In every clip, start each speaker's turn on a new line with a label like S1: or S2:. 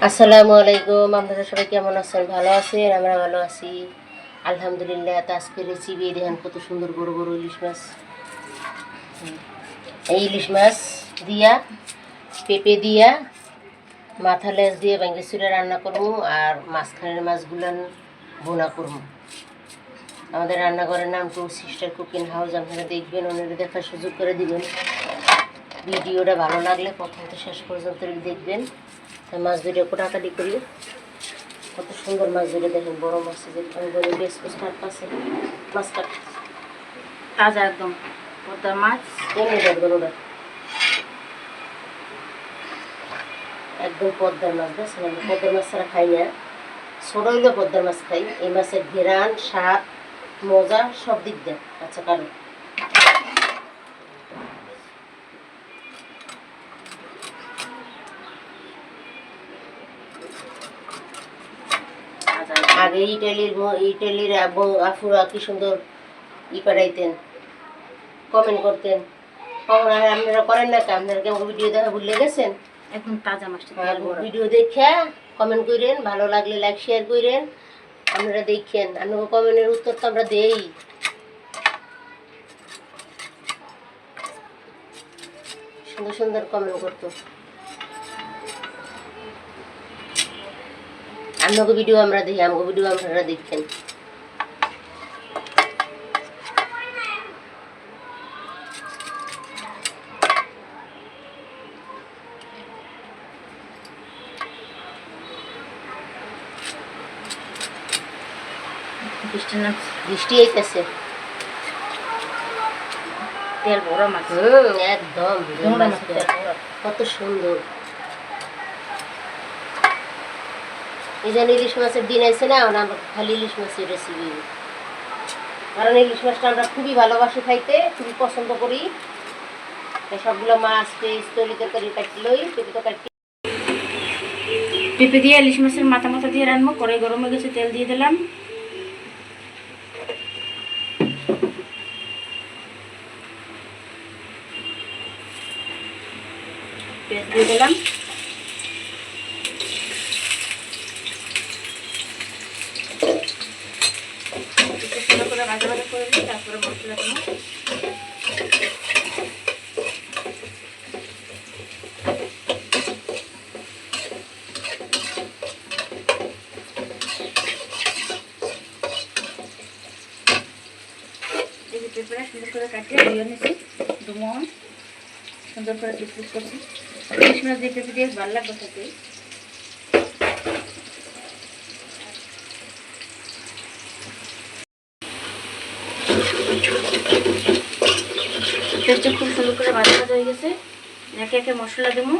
S1: আসসালামু আলাইকুম। আপনারা সবাই কেমন আছেন? ভালো আছেন? আমরা ভালো আছি আলহামদুলিল্লাহ। তো আজকে রেসিপি দেখেন কত সুন্দর বড় বড় ইলিশ মাছ। এই ইলিশ মাছ দিয়া পেঁপে দিয়া মাথা লেজ দিয়ে ভেঙে চুরে রান্না করবো, আর মাঝখানের মাছগুলান বোনা করবো। আমাদের রান্নাঘরের নাম টু সিস্টার কুকিং হাউস। আপনারা দেখবেন, ওনারা দেখার সুযোগ করে দিবেন। ভিডিওটা ভালো লাগলে প্রথম থেকে শেষ পর্যন্ত দেখবেন। মাছ দুটো কোটাকাটি করি। কত সুন্দর মাছ দুটো দেখেন, বড় মাছ বেশ কাট আছে। মাছ কাট
S2: তাজা একদম পদ্মার মাছ।
S1: এনে দেখবেন ওটা একদম পদ্মার মাছ। দেখছেন, আমি পদ্মার মাছ ছাড়া খাই না। ছোট হইলেও পদ্মার মাছ খাই। এই মাছের ঘেরান, স্বাদ, মজা সব দিক দেয়। আচ্ছা কারণ আগে ইটালির আফুরা কি সুন্দর পাঠাইতেন, কমেন্ট করতেন। আপনারা করেন না? আপনারা কি আমাকে ভিডিও দেখা ভুলে গেছেন?
S2: একদম তাজা মাছটা
S1: ভিডিও দেখে কমেন্ট করেন, ভালো লাগলে লাইক শেয়ার করেন। আপনারা দেখেন, আপনাকে কমেন্টের উত্তর তো আমরা দেই। সুন্দর সুন্দর কমেন্ট করতো। আপনাকে ভিডিও আমরা দেখি, আমাকে ভিডিও আপনারা দেখেন। বৃষ্টি আইতেছে,
S2: তেল ভরা মাছ।
S1: একদম কত সুন্দর। এই যে ইলিশ মাছের দিন আছে না, আমরা খালি ইলিশ মাছের রেসিপি। কারণ ইলিশ মাছটা আমরা খুবই ভালোবাসি খাইতে, খুবই পছন্দ করি। সবগুলো মাছ পেঁয়াজ তরি তরকারি কাটলই, পেঁপে তো কাটি।
S2: পেঁপে দিয়ে ইলিশ মাছের মাথা মাথা দিয়ে রান্না। কড়াই গরম হয়ে গেছে, তেল দিয়ে দিলাম। পেঁয়াজ দিয়ে দিলাম। সুন্দর করে ভাজা ভাজা করে দিই, তারপরে মশলা দেবো। পেঁপেটা সুন্দর করে কাটিয়ে ধুয়ে নিয়েছি, দুমন সুন্দর করে পিস করছি। ইলিশ মাছ দিয়ে পেঁপে দিয়ে ভালো লাগবে খেতে। পেঁপেটা খুব সুন্দর করে ভাজা ভাজা হয়ে গেছে। একে একে মশলা দেবো,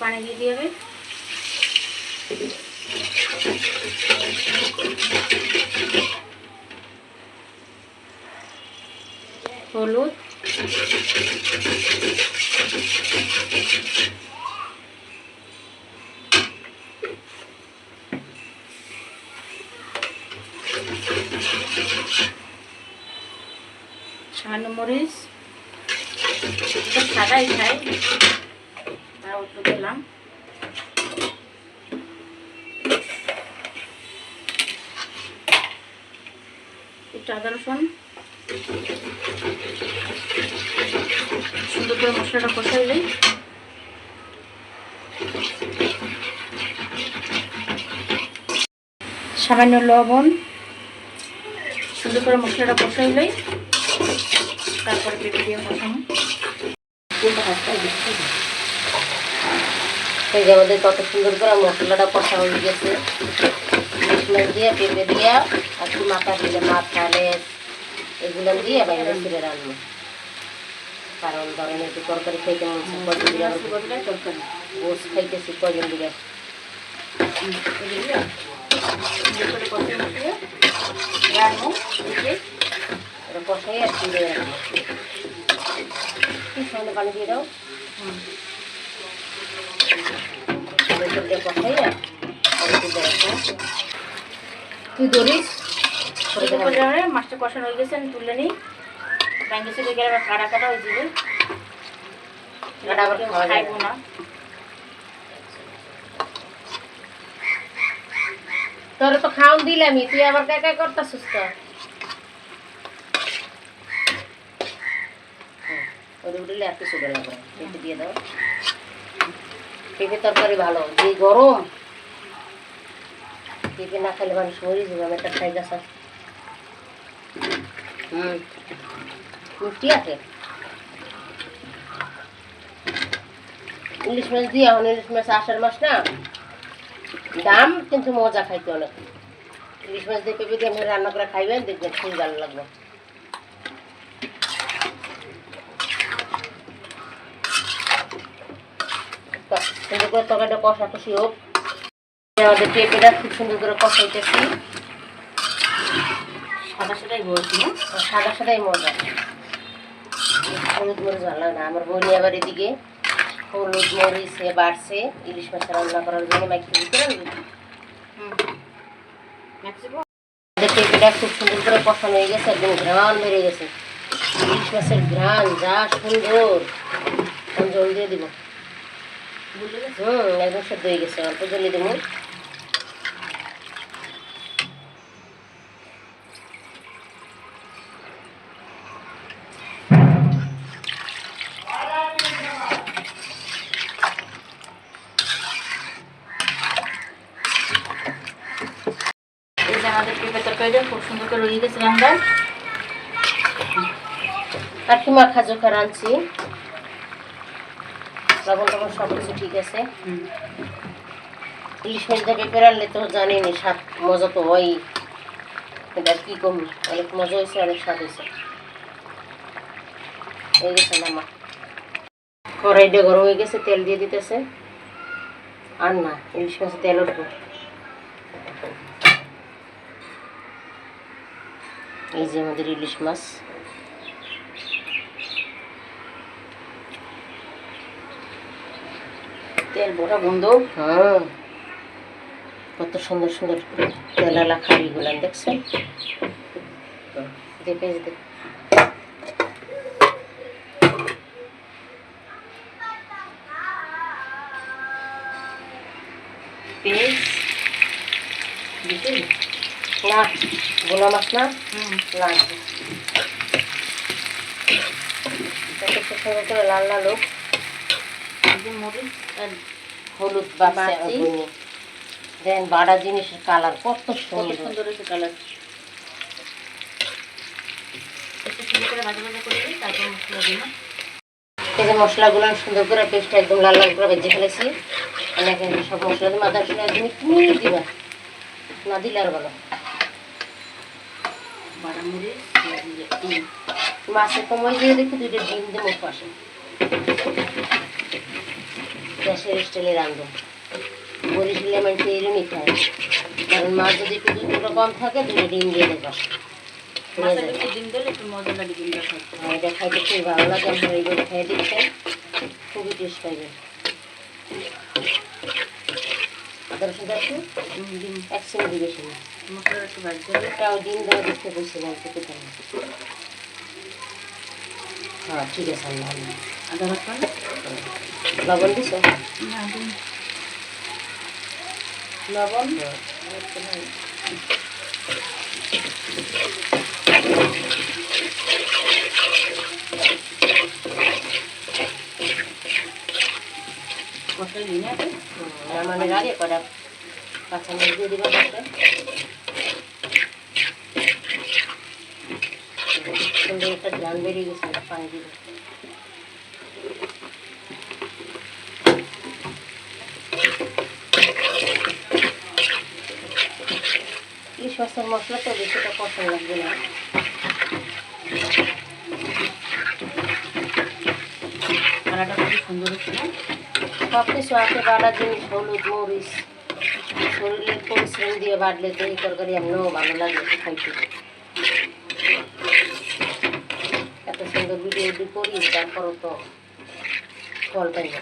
S2: পানি দিয়ে দিয়ে হবে। হলুদ, সামান্য মরিচ, সাদাই খাই, তার অল্প দিলাম। একটু আদা রসুন, সুন্দর করে মশলাটা কষাইলেই সামান্য লবণ, সুন্দর করে মশলাটা কষাইলেই তারপরে পেঁপে দিয়ে কষানো।
S1: এই যে আমাদের কত সুন্দর করে মশলাটা কষা হয়ে গেছে। ইলিশ মাছ দিয়ে পেঁপে দিয়া আর কি মাথা দিলে মাথা লেজ এগুলো দিয়ে বাইরে ছিঁড়ে রান্না। কারণ ধরেন একটু তরকারি খাইতে কদিন দিলে তরকারি গোস খাইতেছি কদিন দিলে কষাই আর চিড়ে রান্না। সামনে পানি দিয়ে দাও, কষাই আর তুই ধরিস।
S2: মাছটা কষানো হয়ে গেছে, আমি তুলে নিই। ব্যাঙ্গে চলে গেলে আবার কাটা কাটা হয়ে যাবে, খাইবো না।
S1: তোরে তো খাওন দিলামই, তুই আবার কাকা করতেছিস তো। ওরে উঠলে আর কিছু গেল না, পেঁপে দিয়ে দাও। পেঁপে তরকারি ভালো, যে গরম পেঁপে না খেলে মানুষ মরে যাবে। আমি একটা খাই গাছ মিষ্টি আছে। ইলিশ মাছ দিয়ে, এখন ইলিশ মাছ আষাঢ় মাস না, দাম কিন্তু মজা খাইতে অনেক। ইলিশ মাছ দিয়ে পেঁপে দিয়ে আপনি রান্না করে খাইবেন, দেখবেন খুব ভালো লাগবে। সুন্দর করে তরকারিটা কষাকষি হোক। আমাদের পেঁপেটা খুব সুন্দর করে কষাইতেছি।
S2: সাদা সাদাই বলছি না,
S1: সাদা সাদাই মজা, হলুদ মরিচ ভালো লাগে না। আমার বোন আবার এদিকে হলুদ মরিচ বাড়ছে ইলিশ মাছ রান্না করার জন্য মাইকে দিতে পেঁপেটা খুব সুন্দর করে কষানো হয়ে গেছে, একদম ঘ্রাণ বেড়ে গেছে। ইলিশ মাছের ঘ্রাণ যা সুন্দর। জল দিয়ে দিব। একদম সেদ্ধ হয়ে গেছে, অল্প জলে দেবো।
S2: এই যে আমাদের পেঁপে তরকারিটা খুব সুন্দর করে রয়ে গেছে রান্না।
S1: আর কি মাখা জোখা রাঁধছি, লবণ টবণ সব কিছু ঠিক আছে। ইলিশ মাছ দিয়ে পেঁপে রানলে তো জানিনি স্বাদ মজা তো হয়। এটা কি কম, অনেক মজা হয়েছে, অনেক স্বাদ হয়েছে। হয়ে গেছে নামা, কড়াইটা গরম হয়ে গেছে, তেল দিয়ে দিতেছে। আর না, ইলিশ মাছে তেল উঠবো। এই যে আমাদের ইলিশ মাছ,
S2: তেল ভরা বন্ধ।
S1: হ্যাঁ, কত সুন্দর সুন্দর তেলালা খাড়িগুলো দেখছেন। দেখে যেতে
S2: পেঁয়াজ দিতে
S1: না, গোলা মাছ না লাগবে। সুন্দর করে লাল লাল হোক।
S2: মরিচ আর
S1: হলুদ বাড়ছে, দেন বাড়া জিনিসের কালার কত
S2: কত
S1: সুন্দর।
S2: সুন্দর হয়েছে কালার। একটু সুন্দর করে ভাজা ভাজা করে দিই, তারপর মশলা দিই না।
S1: এই যে মশলাগুলো সুন্দর করে পেস্টটা একদম লাল লাল করে ভেজে ফেলেছি। অনেক সব মশলা দিয়ে মাথা শুনে একদম একটু দিবা, না দিলে আর ভালো।
S2: বাড়া মরিচ
S1: মাছের কমাই দিয়ে দেখি দুইটা ডিম দিয়ে মুখ আসে। গ্যাসের স্টাইলে রাঁধবো, বরিশালে মানুষ এরমই খায়। কারণ মাছ যদি একটু দুটো কম থাকে দুটো ডিম দিয়ে দেবো।
S2: মাছের একটু ডিম দিলে একটু মজা লাগে ডিমটা খাইতে।
S1: এটা খাইতে খুবই ভালো লাগে। আপনারা এইভাবে খাইয়ে দিচ্ছেন, খুবই টেস্ট পাইবেন। আদা রসুন একটু
S2: ডিম
S1: এক চিমটি দিবে শুনে
S2: মশলা একটু ভাজতে হবে।
S1: এটাও ডিম দেওয়া দেখতে বলছিলাম খেতে পারি। হ্যাঁ ঠিক আছে, আল্লাহ
S2: আদা রসুন
S1: লবণ দিছ,
S2: না ডিম
S1: লবণ
S2: মশলা দিই না।
S1: নামানোর আগে কটা কাঁচা মরিচ দিয়ে দিবা পাশে। সুন্দর একটা ধান বেরিয়ে গেছে, পানি দিবে। ইলিশ মাছের মশলা তো বেশিটা পছন্দ লাগবে না।
S2: কালারটা খুব সুন্দর হচ্ছে না।
S1: সব কিছু আছে, বাড়া জিনিস, হলুদ মরিচ শরীরের পরিশ্রম দিয়ে বাড়লে তো এই তরকারি এমনিও ভালো লাগে খাইতে। এত সুন্দর ভিডিও করি, তারপরও তো ফল পাই না।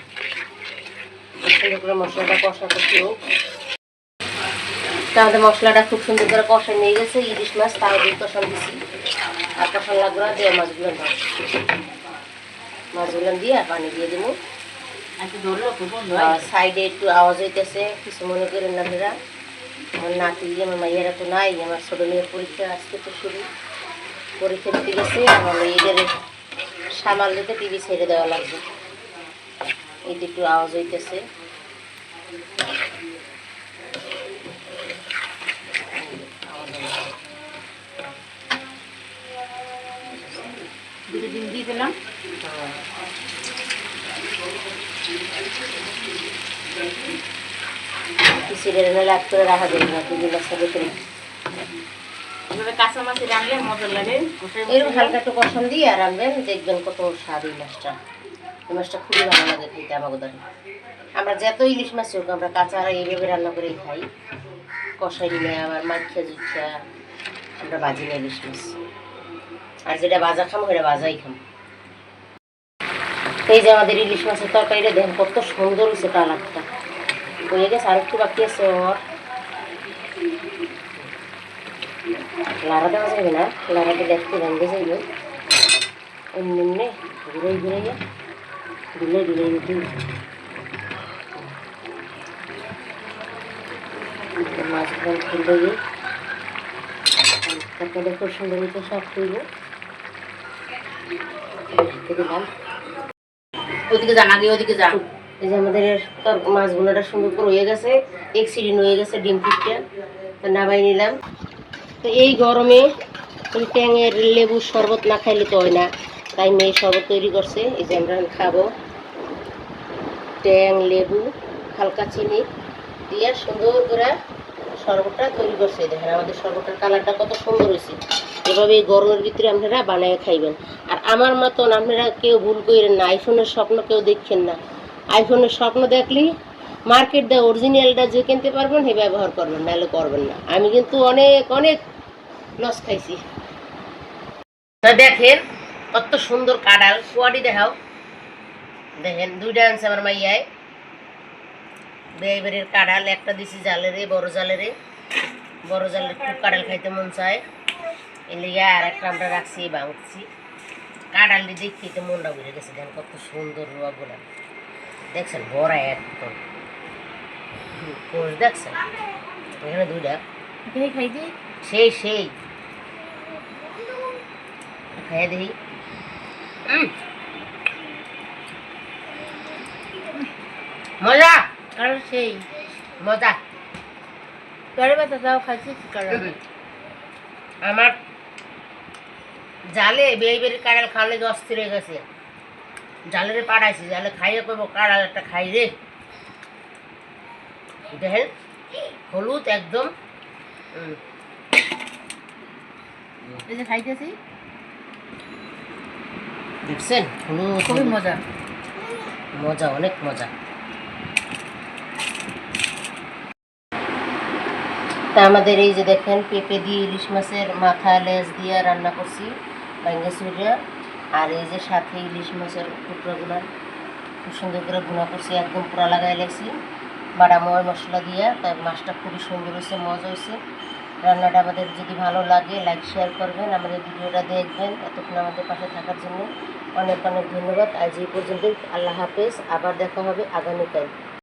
S1: সুন্দর করে মশলাটা কষা করতে হোক। তাহলে মশলাটা খুব সুন্দর করে কষা নিয়ে গেছে। ইলিশ মাছ তাও দিয়ে কষান দিছি, আর কষান লাগবে না, দিয়ে মাছগুলো দাও। মাছগুলো দিয়ে পানি দিয়ে দেবো।
S2: একটু ধরলেও খুব বন্ধ
S1: সাইডে একটু আওয়াজ হইতেছে, কিছু মনে করেন না ফেরা। আমার নাতি আমার মাইয়েরা তো নাই, আমার ছোটো মেয়ের পরীক্ষা আজকে তো শুরু, পরীক্ষা দিতে গেছে। আমার এদের সামাল দিতে টিভি ছেড়ে দেওয়া লাগবে, এই একটু আওয়াজ হইতেছে।
S2: দুটো ডিম দিয়ে দিলাম।
S1: সিরিয়াল নাহলে এক করে রাখা যাবে না, দুই বাচ্চা ভেতরে
S2: এভাবে কাঁচা মাছ রানলে মজা লাগে।
S1: এরকম হালকা একটু কষান দিয়ে আর রাখবেন, দেখবেন কত স্বাদ এই মাছটা। এই মাছটা খুবই ভালো লাগে খেতে আমাকে ধরে। আমরা যত ইলিশ মাছ হোক আমরা কাঁচা এইভাবে রান্না করেই খাই, কষাই নিলে আবার মাখিয়া জুচ্ছা আমরা ভাজি না ইলিশ মাছ। আর যেটা ভাজা খামো সেটা ভাজাই খাম। এই যে আমাদের ইলিশ মাছের তরকারিটা দেখেন কত সুন্দর হয়েছে, কালারটা হয়ে গেছে। আর একটু বাকি আছে ওর, লাড়া দেওয়া যাবে না, লাড়া দিলে একটু ভেঙে যাইবে। এমনি এমনি ঘুরাই ঘুরাইয়া দিলে দিলে দিই মাছগুলো খুলবে গিয়ে তারপরে খুব সুন্দর মতো সব খুলবো দিলাম।
S2: ওদিকে যান, আগে ওদিকে যান।
S1: এই যে আমাদের মাছগুলোটা সুন্দর করে হয়ে গেছে, এক সিরিন হয়ে গেছে ডিম ফুটটা, নামাই নিলাম। তো এই গরমে এই ট্যাঙের লেবুর শরবত না খাইলে তো হয় না, তাই মেয়ে শরবত তৈরি করছে। এই যে আমরা খাবো ট্যাং লেবু হালকা চিনি দিয়ে সুন্দর করে শরবতটা তৈরি করছে। দেখেন আমাদের শরবতটার কালারটা কত সুন্দর হয়েছে। এভাবে এই গরমের ভিতরে আপনারা বানিয়ে খাইবেন। আর আমার মতন আপনারা কেউ ভুল করেন না, আইফোনের স্বপ্ন কেউ দেখছেন না। আইফোনের স্বপ্ন দেখলি মার্কেট দিয়ে অরিজিনালটা যে কিনতে পারবেন সে ব্যবহার করবেন, নাহলে করবেন না। আমি কিন্তু অনেক অনেক লস খাইছি। দেখেন কত সুন্দর কাঁড়াল, কোয়াটি দেখাও। দেখেন দুইটা আনছে আমার মাইয়ায়, বেয়ের কাঁড়াল একটা দিছি জালেরে, বড় জালেরে। বড় জালের খুব কাঁড়াল খাইতে মন চায়, এই লিগে আর একটা আমরা রাখছি ভাঙছি। কাঁড়ালটি দেখতে মনটা ঘুরে গেছে। দেখেন কত সুন্দর রুয়াগুলা দেখছেন, বড়া একদম কোষ দেখছেন। এখানে দুইটা
S2: খাই দিই,
S1: সেই সেই খাইয়ে দিই। মজা,
S2: কারণ সেই
S1: মজা।
S2: গাড়ি ব্যথা তাও খাইছি কি কারণ।
S1: আমার জালে বেড়ি কাঁড়াল খাওয়ালে যে অস্থির হয়ে গেছে, জালেরে পাড়াইছি, জালে খাইয়ে করবো কাঁড়াল একটা খাই রে। দেখেন হলুদ একদম,
S2: এই যে খাইতেছি
S1: দেখছেন হলুদ,
S2: খুবই মজা,
S1: মজা অনেক মজা। তা আমাদের এই যে দেখেন পেঁপে দিয়ে ইলিশ মাছের মাথা লেজ দিয়ে রান্না করছি ভাঙ্গা চুড়া। আর এই যে সাথে ইলিশ মাছের টুকরাগুলো খুব সুন্দর করে ভুনা করছি, একদম পুরা লাগাই লাগছি বাটা মশলা দিয়ে। তাই মাছটা খুবই সুন্দর হয়েছে, মজা হয়েছে। রান্নাটা আমাদের যদি ভালো লাগে লাইক শেয়ার করবেন, আমাদের ভিডিওটা দেখবেন। এতক্ষণ আমাদের পাশে থাকার জন্য অনেক অনেক ধন্যবাদ। আজ এই পর্যন্তই, আল্লাহ হাফেজ। আবার দেখা হবে আগামীকাল।